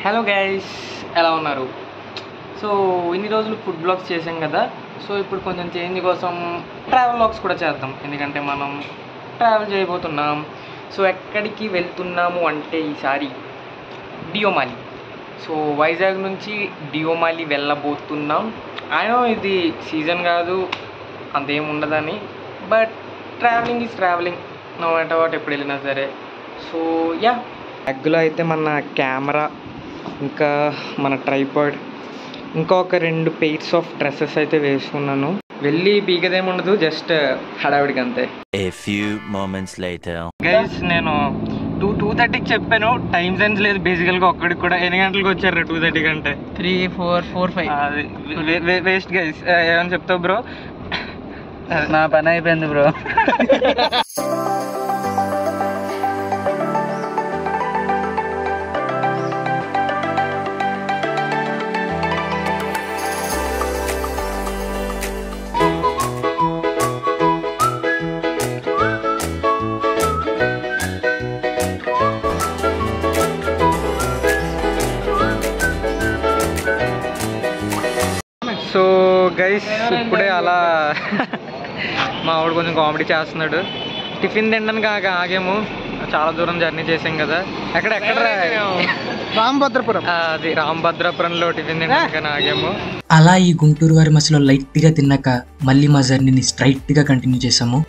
Hello guys, ఎలా ఉన్నారు? So ఇన్ని రోజులు ఫుడ్ బ్లాగ్స్ చేసాం కదా. సో ఇప్పుడు కొంచెం చేంజ్ కోసం ట్రావెల్ బ్లాగ్స్ కూడా చేద్దాం. ఎందుకంటే మనం ట్రావెల్ చేయబోతున్నాం. సో ఎక్కడికి వెళ్తున్నాము అంటే ఈసారి డియోమాలి. సో వైజాగ్ నుంచి డియోమాలి వెళ్ళబోతున్నాం. అయినా ఇది సీజన్ కాదు, అంతేం ఉండదని, but travelling is travelling, no matter what, ఎప్పుడు వెళ్ళినా సరే. సో యా, బ్యాగ్లో అయితే మన కెమెరా, ఇంకా మన ట్రైపాడ్, ఇంకొక 2 పెయిర్స్ ఆఫ్ డ్రెస్సెస్ అయితే వేసుకున్నాను. వెళ్ళి పీకదేముండదు, జస్ట్ హడావిడికి అంతే. గైస్ నేను 2:30కి చెప్పాను, టైం సెన్స్ లేదు బేసికల్గా. ఒక్కడికి కూడా ఎన్ని గంటలకు వచ్చారు 2:30 కంటే? 3, 4, 4, 5. అది వేస్ట్ గైస్. ఏమని చెప్తావు బ్రో? నా పని అయిపోయింది బ్రో. సో గైస్ ఇప్పుడే అలా మా వాడు కొంచెం కామెడీ చేస్తున్నాడు. టిఫిన్ తినడానికి ఆగాము, చాలా దూరం జర్నీ చేసాం కదా. ఎక్కడ రాంభద్రపురం. అది రాంభద్రపురంలో టిఫిన్ తినడానికి ఆగాము. అలా ఈ గుంటూరు వారి మధ్యలో లైట్గా తిన్నాక మళ్ళీ మా జర్నీని స్ట్రైట్గా కంటిన్యూ చేసాము.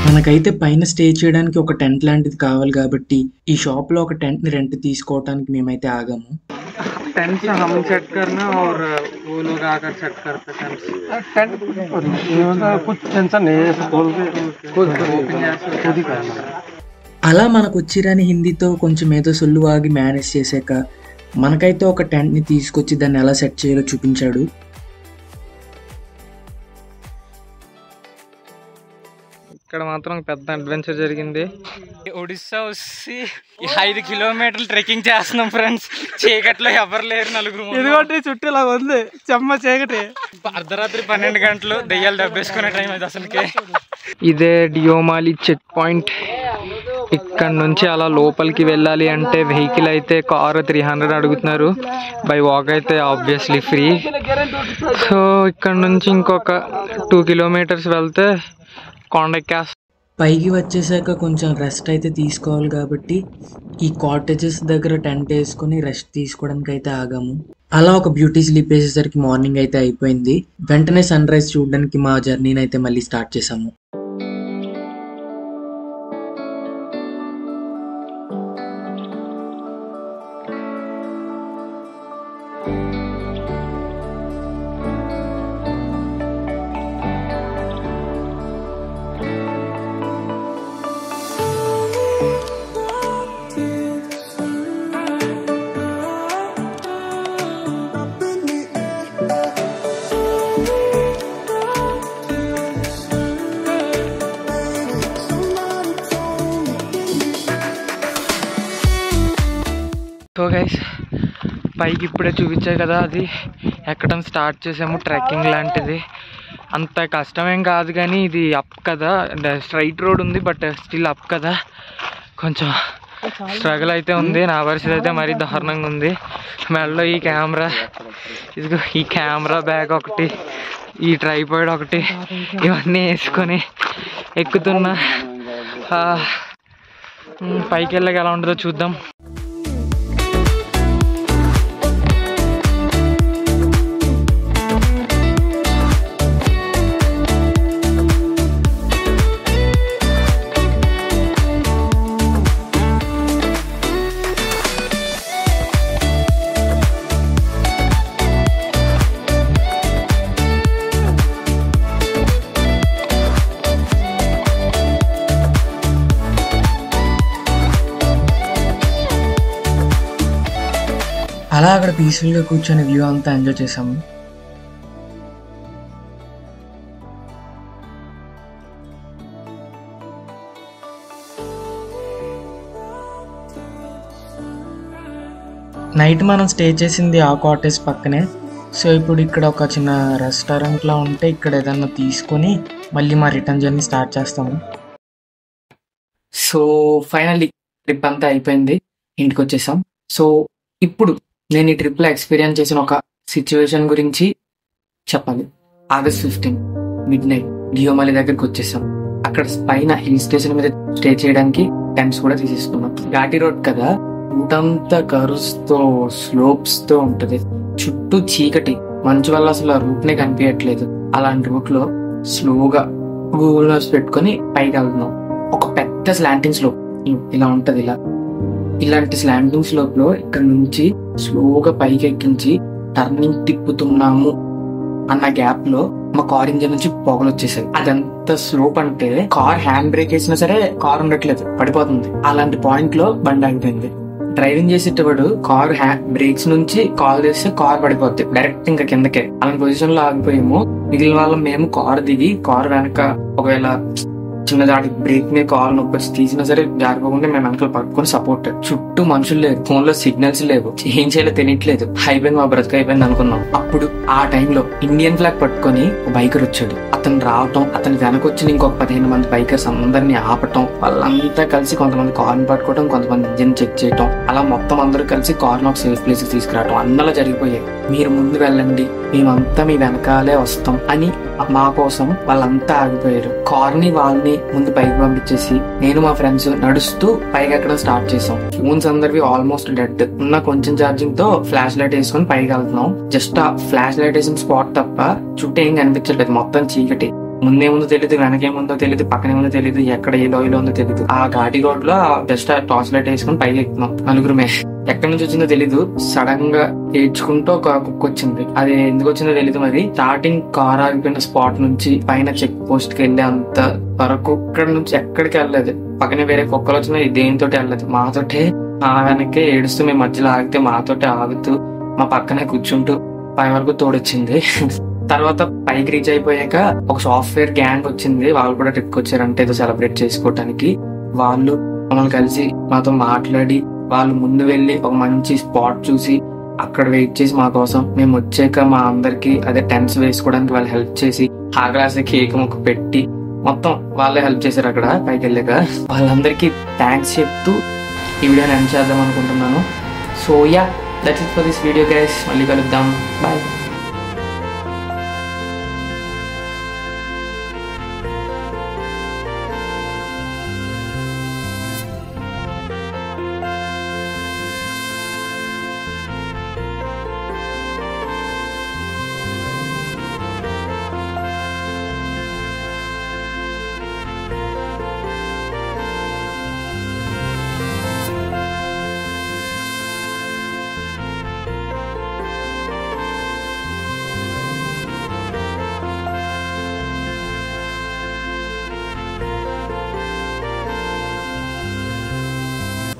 మనకైతే పైన స్టే చేయడానికి ఒక టెంట్ లాంటిది కావాలి కాబట్టి ఈ షాప్లో ఒక టెంట్ని రెంట్ తీసుకోవడానికి మేమైతే ఆగాము. टेंट से हम सेट करना और वो लोग आकर सेट करते टेंट कुछ टेंशन नहीं है, खोल के खुद ही करना. అలా మనకు వచ్చిరాని హిందీతో కొంచెం ఏదో సొల్లు ఆగి మేనేజ్ చేశాక మనకైతే ఒక టెంట్ని తీసుకొచ్చి దాన్ని ఎలా సెట్ చేయాలో చూపించాడు. ఇక్కడ మాత్రం పెద్ద అడ్వెంచర్ జరిగింది. ఒడిస్సా వచ్చి 5 కిలోమీటర్లు ట్రెక్కింగ్ చేస్తున్నాం ఫ్రెండ్స్. చీకట్లో ఎవరు లేరు, నలుగురు. ఇదిగోటి చుట్టూ ఇలా ఉంది, చెమ్మ చీకటి. అర్ధరాత్రి 12 గంటలు దెయ్యాలు దెబ్బేసుకునే టైం అది అసలుకే. ఇదే డియోమాలి చెక్ పాయింట్. ఇక్కడ నుంచి అలా లోపలికి వెళ్ళాలి అంటే వెహికల్ అయితే కారు 300 అడుగుతున్నారు, బై వాక్ అయితే ఆబ్వియస్లీ ఫ్రీ. సో ఇక్కడ నుంచి ఇంకొక 2 కిలోమీటర్స్ వెళ్తే కొండెక్కేస్తాం. పైకి వచ్చేసాక కొంచెం రెస్ట్ అయితే తీసుకోవాలి కాబట్టి ఈ కాటేజెస్ దగ్గర టెంట్ వేసుకొని రెస్ట్ తీసుకోవడానికి అయితే ఆగాము. అలా ఒక బ్యూటీ స్లీప్ వేసేసరికి మార్నింగ్ అయితే అయిపోయింది. వెంటనే సన్ రైజ్ చూడడానికి మా జర్నీని అయితే మళ్ళీ స్టార్ట్ చేసాము. సో గైస్ పైకి ఇప్పుడే చూపించాయి కదా, అది ఎక్కడం స్టార్ట్ చేసాము. ట్రెక్కింగ్ లాంటిది, అంత కష్టమేం కాదు కానీ ఇది అప్ కదా, స్ట్రైట్ రోడ్ ఉంది బట్ స్టిల్ అప్ కదా, కొంచెం స్ట్రగుల్ అయితే ఉంది. నా పరిస్థితి అయితే మరీ దారుణంగా ఉంది. మెడలో ఈ కెమెరా, ఇదిగో ఈ కెమెరా బ్యాగ్ ఒకటి, ఈ ట్రైపాడ్ ఒకటి, ఇవన్నీ వేసుకొని ఎక్కుతున్నా. పైకి వెళ్ళక ఎలా ఉంటుందో చూద్దాం. అలా అక్కడ పీస్ఫుల్గా కూర్చొని వ్యూ అంతా ఎంజాయ్ చేసాము. నైట్ మనం స్టే చేసింది ఆ కాటేజ్ పక్కనే. సో ఇప్పుడు ఇక్కడ ఒక చిన్న రెస్టారెంట్లో ఉంటే ఇక్కడ ఏదన్నా తీసుకొని మళ్ళీ మా రిటర్న్ జర్నీ స్టార్ట్ చేస్తాము. సో ఫైనల్లీ ట్రిప్ అంతా అయిపోయింది, ఇంటికి వచ్చేసాం. సో ఇప్పుడు నేను ఈ ట్రిప్లో ఎక్స్పీరియన్స్ చేసిన ఒక సిచ్యువేషన్ గురించి చెప్పాలి. August 15 midnight డియోమలి దగ్గరికి వచ్చేసాం. అక్కడ పైన హిల్ స్టేషన్ మీద స్టే చేయడానికి టెంట్స్ కూడా తీసేసుకున్నాం. ఘాటి రోడ్ కదా, ఊటంతా కర్వ్స్ తో స్లోప్స్ తో ఉంటది, చుట్టూ చీకటి, మంచు వల్ల అసలు ఆ రూట్ నే కనిపించట్లేదు. అలాంటి రూట్ లో స్లోగా గూగుల్ మ్యాప్స్ పెట్టుకుని పైకి వెళ్తున్నాం. ఒక పెద్ద స్లాంటింగ్ స్లోప్ ఇలా ఉంటది. ఇలాంటి స్లాంటింగ్ స్లోప్ లో ఇక్కడ నుంచి స్లోగా పైకి ఎక్కించి టర్నింగ్ తిప్పుతున్నాము అన్న గ్యాప్ లో మా కార్ ఇంజన్ నుంచి పొగలు వచ్చేసాయి. అదంతా స్లోప్ అంటే కార్ హ్యాండ్ బ్రేక్ వేసినా సరే కార్ ఉండట్లేదు, పడిపోతుంది. అలాంటి పాయింట్ లో బండి ఆగిపోయింది. డ్రైవింగ్ చేసేటప్పుడు కార్ బ్రేక్స్ నుంచి కాల్ చేస్తే కార్ పడిపోద్ది డైరెక్ట్ ఇంకా కిందకే. అలాంటి పొజిషన్ లో ఆగిపోయాము. మిగిలిన వాళ్ళం మేము కార్ దిగి కార్ వెనక ఒకవేళ చిన్న దాటి బ్రేక్ మీద కార్ నొప్పి వచ్చి తీసినా సరే జారిపోకుండా మేము వెనకాల పట్టుకొని సపోర్ట్. చుట్టూ మనుషులు లేరు, ఫోన్ లో సిగ్నల్స్ లేవు, ఏం చేయాలో తెలియట్లేదు. అయిపోయింది, మా బ్రతుకు అయిపోయింది అనుకున్నాం. అప్పుడు ఆ టైంలో ఇండియన్ ఫ్లాగ్ పట్టుకొని ఒక బైకర్ వచ్చాడు. అతను రావటం, అతని వెనక వచ్చిన ఇంకొక 15 మంది బైకర్స్ అందరినీ ఆపటం, వాళ్ళంతా కలిసి కొంతమంది కార్ ని పట్టుకోవడం, కొంతమంది ఇంజిన్ చెక్ చేయటం, అలా మొత్తం అందరూ కలిసి కార్ ని ఒక సేఫ్ ప్లేస్ కి తీసుకురావటం అన్నలా జరిగిపోయాయి. మీరు ముందు వెళ్ళండి, మేమంతా మీ వెనకాలే వస్తాం అని మా కోసం వాళ్ళంతా ఆగిపోయారు. కార్ ని వాళ్ళని ముందు పైకి పంపించేసి నేను మా ఫ్రెండ్స్ నడుస్తూ పైకి ఎక్కడం స్టార్ట్ చేసాం. ఫోన్స్ అందరివి ఆల్మోస్ట్ డెడ్. ఉన్న కొంచెం ఛార్జింగ్ తో ఫ్లాష్ లైట్ వేసుకొని పైకి వెళ్తున్నాం. జస్ట్ ఆ ఫ్లాష్ లైట్ వేసిన స్పాట్ తప్ప చుట్టూ ఏం కనిపించట్లేదు, మొత్తం చీకటి. ముందేముందో తెలియదు, వెనకేముందో తెలియదు, పక్కనేముందో తెలియదు, ఎక్కడ ఏ లోయలో ఉందో తెలియదు. ఆ ఘాటి రోడ్ లో జస్ట్ ఆ టార్చ్ లైట్ వేసుకొని పైకి ఎక్కుతున్నాం నలుగురుమే. ఎక్కడి నుంచి వచ్చిందో తెలీదు, సడన్ గా ఏడ్చుకుంటూ ఒక కుక్క వచ్చింది. అది ఎందుకు వచ్చిందో తెలీదు. మరి స్టార్టింగ్ కార్ ఆగిపోయిన స్పాట్ నుంచి పైన చెక్ పోస్ట్ కి వెళ్ళే అంత వరకు ఇక్కడ నుంచి ఎక్కడికి వెళ్ళలేదు. పక్కనే వేరే కుక్కలు వచ్చినా దేనితోటి వెళ్ళలేదు, మాతోటే ఆ వెనక్కి ఏడుస్తూ మేము మధ్యలో ఆగితే మాతోటే ఆగుతూ మా పక్కనే కూర్చుంటూ పై వరకు తోడొచ్చింది. తర్వాత పైకి రీచ్ అయిపోయాక ఒక సాఫ్ట్వేర్ గ్యాంగ్ వచ్చింది. వాళ్ళు కూడా ట్రిప్ వచ్చారంటే ఏదో సెలబ్రేట్ చేసుకోవటానికి. వాళ్ళు మమ్మల్ని కలిసి మాతో మాట్లాడి వాళ్ళు ముందు వెళ్ళి ఒక మంచి స్పాట్ చూసి అక్కడ వెయిట్ చేసి మా కోసం, మేము వచ్చాక మా అందరికి అదే టెంట్స్ వేసుకోవడానికి వాళ్ళు హెల్ప్ చేసి ఆ గ్లాస్ కేక్ ముక్క పెట్టి మొత్తం వాళ్ళే హెల్ప్ చేశారు. అక్కడ పైకి వెళ్ళాక వాళ్ళందరికీ థ్యాంక్స్ చెప్తూ ఈ వీడియోని ఎండ్ చేద్దాం అనుకుంటున్నాను. So yeah, that's it for this video guys. మళ్ళీ కలుద్దాం, bye.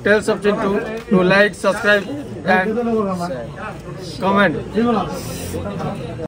Tales of Chintu to like, subscribe and comment.